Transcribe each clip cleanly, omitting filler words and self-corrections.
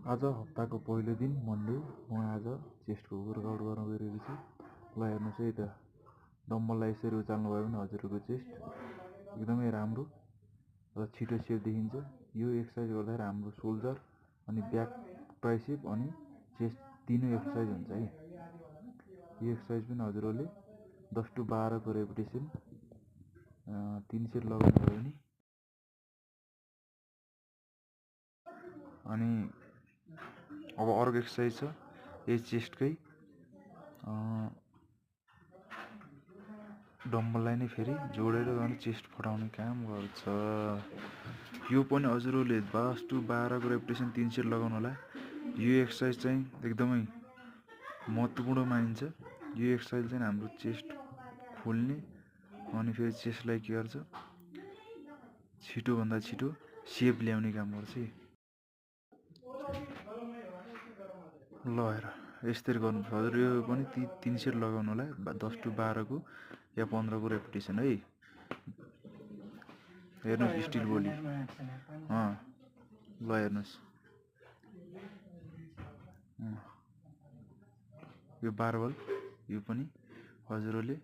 आज हप्ताको पहिलो दिन मन्डे म आज चेस्टको वर्कआउट गर्न गइरहेको छु। ल हेर्नुहोस् है त डम्बललाई यसरी उचाल्नु भयो भने हजुरको चेस्ट एकदमै राम्रो र छिटो सेप देखिन्छ। यो एक्सर्साइज गर्दाखेरि हाम्रो सोल्डर अनि ब्याक ट्राइसेप अनि चेस्ट तीनै एक्सर्साइज हुन्छ है। यो एक्सर्साइज पनि हजुरहरूले 10 to 12 को रेपिटेसन 3 सेट लगाउनु भयो भने अनि अब अर्को एक्सर्साइज छ यही चेस्टकै डम्बललाई नै फेरि जोडेर अनि चेस्ट फटाउने काम गर्छ। यो पनि हजुरहरूले 10 to 12 को रेपिटेसन 3 सेट लगाउनु होला। यो एक्सर्साइज चाहिँ एकदमै महत्त्वपूर्ण मानिन्छ। यो एक्सर्साइज चाहिँ हाम्रो चेस्ट खोल्ने अनि फेरि चेस्टलाई के गर्छ छिटोभन्दा छिटो सेप ल्याउने काम गर्छ। ल हेर यसरी गर्नुपर्छ हजुर। यो पनि 3 सेट लगाउनु होला 10 to 12 को या 15 को रेपिटेसन है। हेर्नुहोस् स्टिल बोली ल हेर्नुहोस् यो बारबल यो पनि हजुरहरूले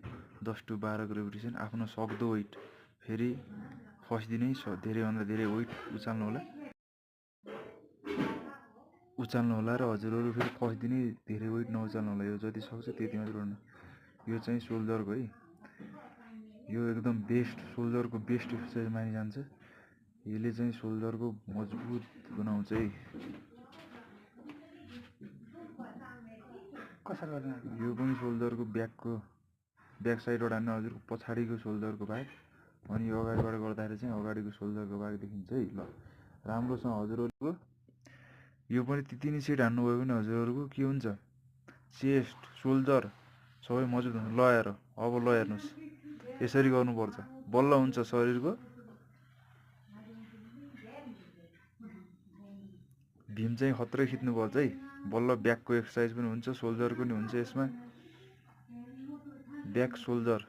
10 to 12 को रेपिटेसन आफ्नो सक्दो वेट फेरि फर्स्ट दिनै धेरैभन्दा धेरै वेट उचाल्नु होला र हजुरहरू फेरि फर्स्ट दिनै धेरै वेट नउचाल्नु होला। यो जति सक्छ त्यति मात्र गर्नु। यो चाहिँ सोल्डरको है, यो एकदम बेस्ट सोल्डरको बेस्ट एक्सर्साइज मानिजान्छ। यसले चाहिँ सोल्डरको मजबुत बनाउँछ है। यो पनि सोल्डरको ब्याक साइडबाट हान्ने हजुरको पछाडिको सोल्डरको भाग अनि यो अगाडिबाट गर्दाखेरि चाहिँ अगाडिको सोल्डरको भाग देखिन्छ है। ल राम्रोसँग हजुरहरूको यो पनि त्यति सेट हान्नुभयो भने हजुरहरूको के हुन्छ चेस्ट सोल्डर सबै मजबुत हुन्छ। ल हेर अब ल हेर्नुहोस् यसरी गर्नुपर्छ बल्ल हुन्छ शरीरको भीम चाहिँ खत्रै खिच्नुपर्छ है। बल्ल ब्याकको एक्सर्साइज पनि हुन्छ सोल्डरको नि हुन्छ। यसमा ब्याक सोल्डर